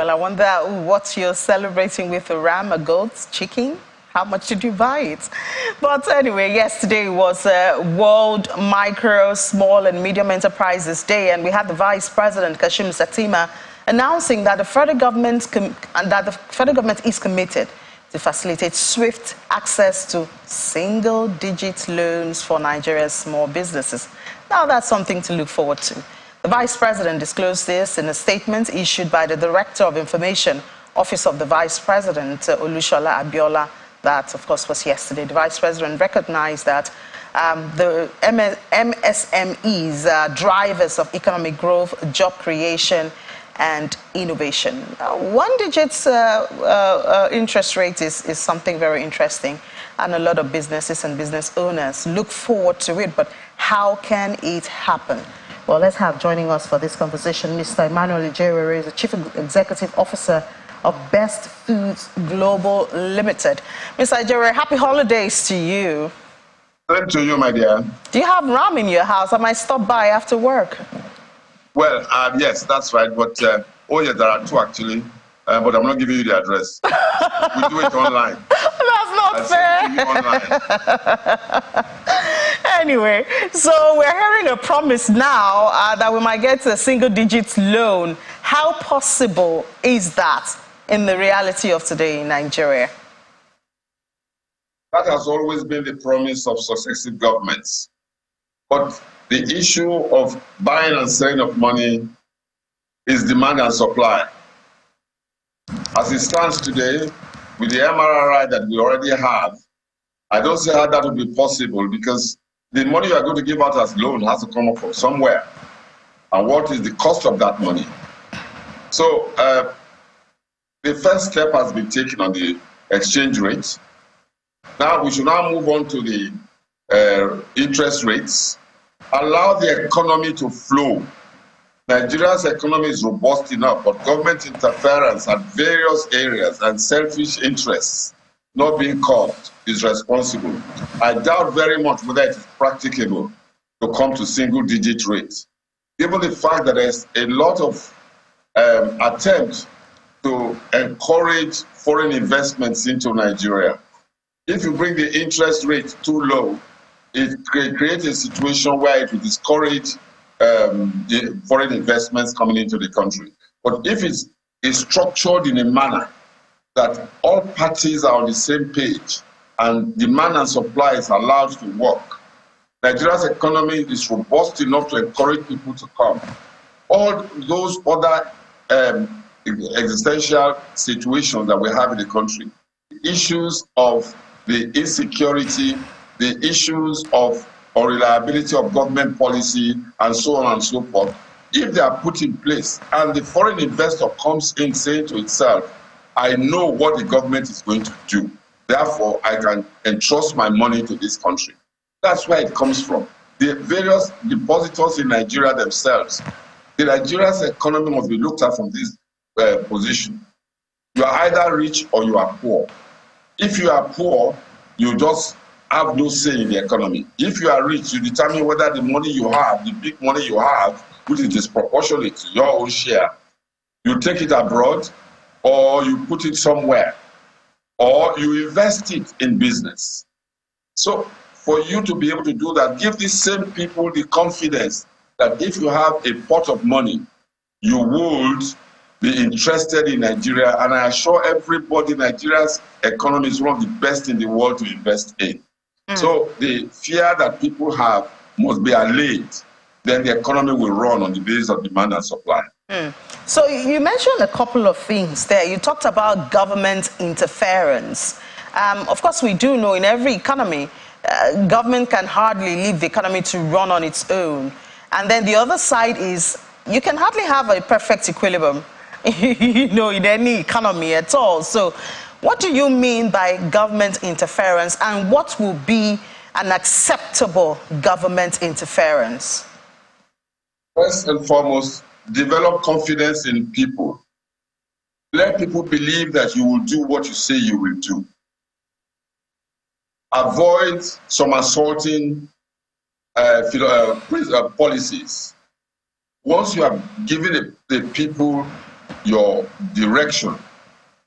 Well, I wonder what you're celebrating with: a ram, a goat, chicken? How much did you buy it? But anyway, yesterday was World Micro, Small and Medium Enterprises Day, and we had the Vice President, Kashim Shettima, announcing that the federal government is committed to facilitate swift access to single-digit loans for Nigeria's small businesses. Now that's something to look forward to. The Vice President disclosed this in a statement issued by the Director of Information, Office of the Vice President, Olushola Abiola. That, of course, was yesterday. The Vice President recognized that the MSMEs are drivers of economic growth, job creation, and innovation. One-digit interest rate is something very interesting, and a lot of businesses and business owners look forward to it. But how can it happen? Well, let's have joining us for this conversation Mr. Emmanuel Ijewere, is the Chief Executive Officer of Best Foods Global Limited. Mr. Ijewere, happy holidays to you. Same to you, my dear. Do you have ram in your house? I might stop by after work. Well, yes, that's right. But, oh, yeah, there are two actually. But I'm not giving you the address. We do it online. That's not fair. Anyway, so we're hearing a promise now that we might get a single-digit loan. How possible is that in the reality of today in Nigeria? That has always been the promise of successive governments. But the issue of buying and selling of money is demand and supply. As it stands today, with the MRRI that we already have, I don't see how that would be possible, because the money you are going to give out as loan has to come up from somewhere. And what is the cost of that money? So the first step has been taken on the exchange rate. Now we should now move on to the interest rates. Allow the economy to flow. Nigeria's economy is robust enough, but government interference at various areas and selfish interests not being caught is responsible. I doubt very much whether it is practicable to come to single-digit rates, given the fact that there's a lot of attempts to encourage foreign investments into Nigeria. If you bring the interest rate too low, it creates a situation where it will discourage the foreign investments coming into the country. But if it's structured in a manner that all parties are on the same page and demand and supply is allowed to work, Nigeria's economy is robust enough to encourage people to come. All those other existential situations that we have in the country, the issues of the insecurity, the issues of unreliability of government policy, and so on and so forth, if they are put in place and the foreign investor comes in saying to itself, I know what the government is going to do, therefore I can entrust my money to this country. That's where it comes from. The various depositors in Nigeria themselves, the Nigeria's economy must be looked at from this position. You are either rich or you are poor. If you are poor, you just have no say in the economy. If you are rich, you determine whether the money you have, the big money you have, which is disproportionate to your own share, you take it abroad, or you put it somewhere, or you invest it in business. So for you to be able to do that, give these same people the confidence that if you have a pot of money, you would be interested in Nigeria. And I assure everybody, Nigeria's economy is one of the best in the world to invest in. So the fear that people have must be allayed. Then the economy will run on the basis of demand and supply. So you mentioned a couple of things there. You talked about government interference. Of course, we do know in every economy, government can hardly leave the economy to run on its own. And then the other side is you can hardly have a perfect equilibrium, in any economy at all. So what do you mean by government interference, and what will be an acceptable government interference? First and foremost, develop confidence in people. Let people believe that you will do what you say you will do. Avoid somersaulting policies. Once you have given the people your direction,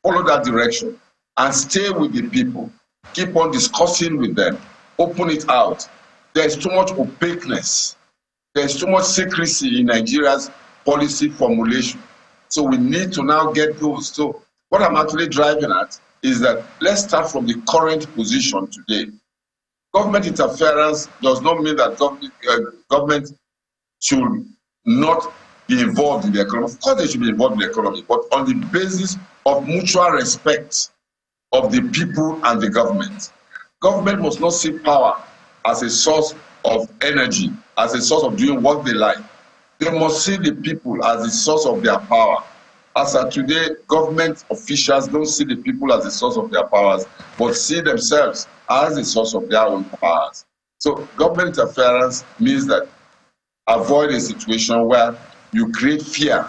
follow that direction and stay with the people. Keep on discussing with them. Open it out. There's too much opaqueness. There's too much secrecy in Nigeria's policy formulation. So we need to now get those. So what I'm actually driving at is that let's start from the current position today. Government interference does not mean that government should not be involved in the economy. Of course they should be involved in the economy, but on the basis of mutual respect of the people and the government. Government must not see power as a source of energy, as a source of doing what they like. They must see the people as the source of their power. As of today, government officials don't see the people as the source of their powers, but see themselves as the source of their own powers. So government interference means that avoid a situation where you create fear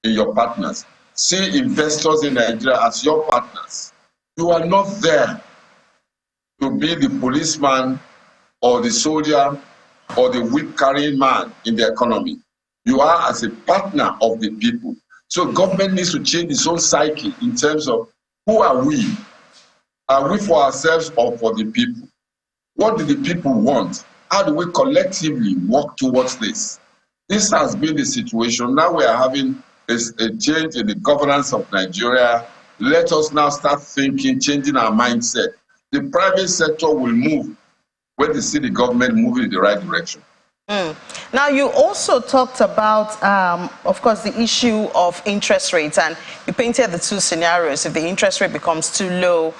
in your partners. See investors in Nigeria as your partners. You are not there to be the policeman or the soldier or the whip-carrying man in the economy. You are as a partner of the people. So government needs to change its own psyche in terms of who are we? Are we for ourselves or for the people? What do the people want? How do we collectively work towards this? This has been the situation. Now we are having a change in the governance of Nigeria. Let us now start thinking, changing our mindset. The private sector will move when they see the government moving in the right direction. Now, you also talked about, of course, the issue of interest rates, and you painted the two scenarios. If the interest rate becomes too low,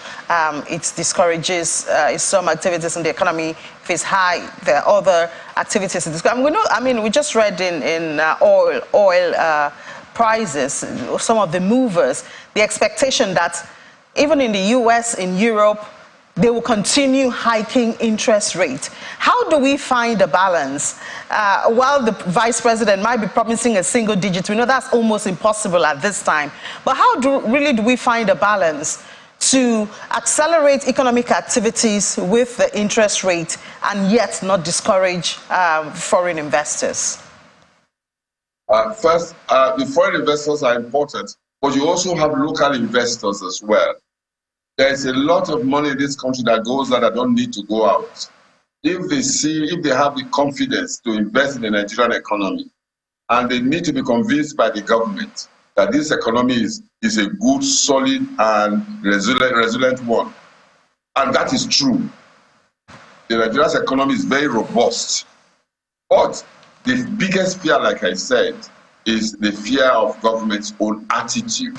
it discourages some activities in the economy. If it's high, there are other activities. We just read in oil prices, some of the movers, the expectation that even in the US, in Europe, they will continue hiking interest rate. How do we find a balance? While the vice president might be promising a single digit, we know that's almost impossible at this time. But how do we find a balance to accelerate economic activities with the interest rate and yet not discourage foreign investors? First, the foreign investors are important, but you also have local investors as well. There's a lot of money in this country that goes out that don't need to go out. If they have the confidence to invest in the Nigerian economy, and they need to be convinced by the government that this economy is a good, solid, and resilient one. And that is true. The Nigerian economy is very robust. But the biggest fear, like I said, is the fear of government's own attitude.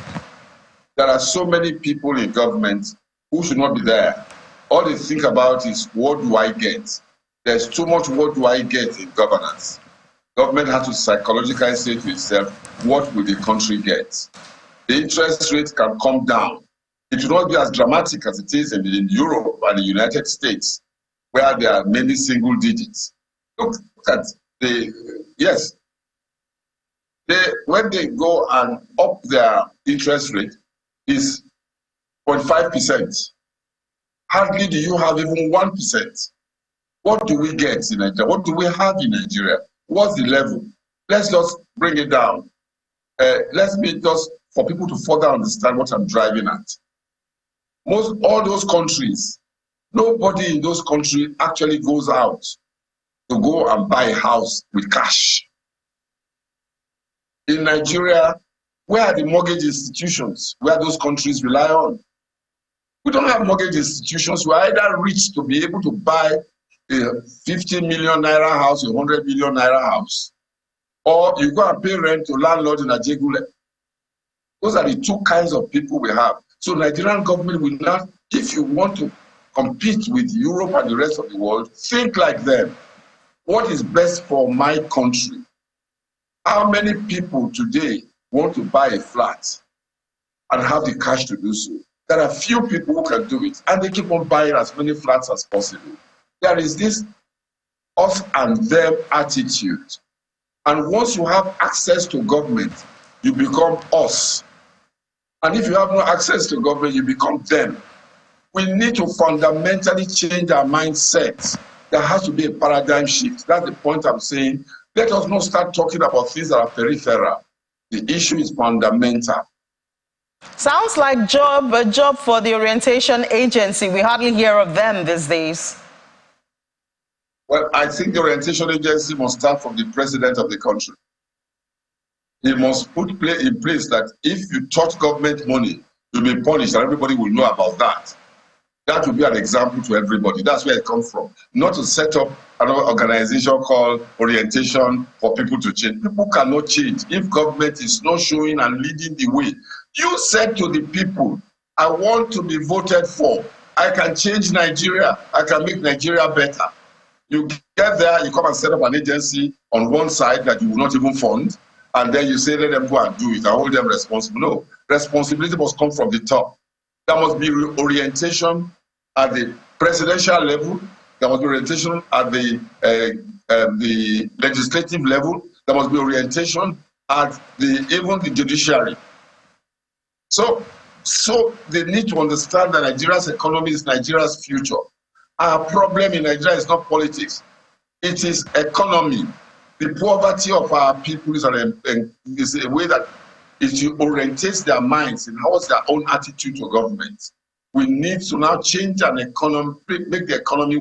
There are so many people in government who should not be there. All they think about is, what do I get? There's too much what do I get in governance. Government has to psychologically say to itself, what will the country get? The interest rate can come down. It will not be as dramatic as it is in Europe and the United States, where there are many single digits. Look at when they go and up their interest rate, is 0.5%. Hardly do you have even 1%. What do we get in Nigeria? What do we have in Nigeria? What's the level? Let's just bring it down. For people to further understand what I'm driving at. All those countries, nobody in those countries actually goes out to go and buy a house with cash. In Nigeria, where are the mortgage institutions where those countries rely on? We don't have mortgage institutions. We're either rich to be able to buy a 50 million naira house, a 100 million naira house, or you go and pay rent to landlord in Ajegule. Those are the two kinds of people we have. So Nigerian government will not, if you want to compete with Europe and the rest of the world, think like them. What is best for my country? How many people today want to buy a flat and have the cash to do so? There are few people who can do it, and they keep on buying as many flats as possible. There is this us and them attitude. And once you have access to government, you become us. And if you have no access to government, you become them. We need to fundamentally change our mindset. There has to be a paradigm shift. That's the point I'm saying. Let us not start talking about things that are peripheral. The issue is fundamental. Sounds like a job for the orientation agency. We hardly hear of them these days. Well, I think the orientation agency must start from the president of the country. He must put in place that if you touch government money, you'll be punished, and everybody will know about that. That will be an example to everybody. That's where it comes from. Not to set up an organization called orientation for people to change. People cannot change if government is not showing and leading the way. You said to the people, I want to be voted for. I can change Nigeria. I can make Nigeria better. You get there, you come and set up an agency on one side that you will not even fund, and then you say, let them go and do it and hold them responsible. No, responsibility must come from the top. There must be orientation at the presidential level. There must be orientation at the legislative level. There must be orientation at even the judiciary. So they need to understand that Nigeria's economy is Nigeria's future. Our problem in Nigeria is not politics. It is economy. The poverty of our people is a way that it orientates their minds and how's their own attitude to government. We need to now change an economy, make the economy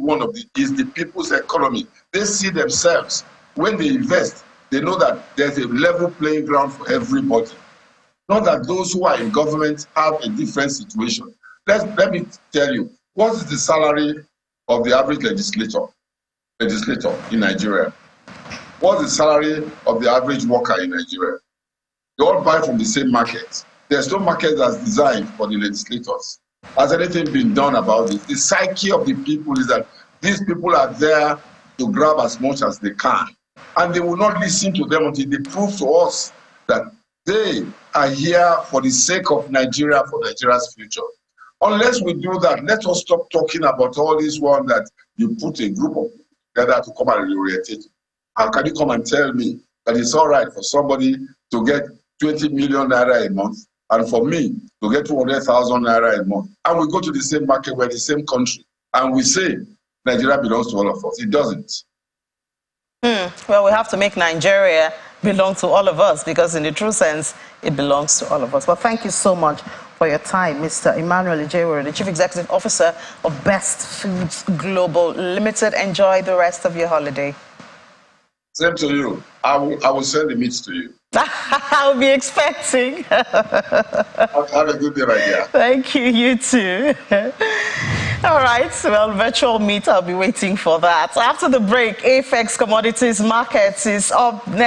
is the people's economy. They see themselves. When they invest, they know that there's a level playing ground for everybody. Not that those who are in government have a different situation. Let me tell you, what is the salary of the average legislator in Nigeria? What's the salary of the average worker in Nigeria? They all buy from the same market. There's no market that's designed for the legislators. Has anything been done about it? The psyche of the people is that these people are there to grab as much as they can. And they will not listen to them until they prove to us that they are here for the sake of Nigeria, for Nigeria's future. Unless we do that, let us stop talking about all this one that you put a group of people together to come and reorientate. How can you come and tell me that it's all right for somebody to get 20 million naira a month and for me to get 200,000 naira a month? And we go to the same market, we're the same country, and we say Nigeria belongs to all of us. It doesn't. Well, we have to make Nigeria belong to all of us because in the true sense, it belongs to all of us. Well, thank you so much for your time, Mr. Emmanuel Ijewere, the Chief Executive Officer of Best Foods Global Limited. Enjoy the rest of your holiday. Same to you. I will send the meat to you. I'll be expecting. Have a good day, my dear. Thank you, you too. All right, well, virtual meet, I'll be waiting for that. After the break, AFEX Commodities Markets is up next.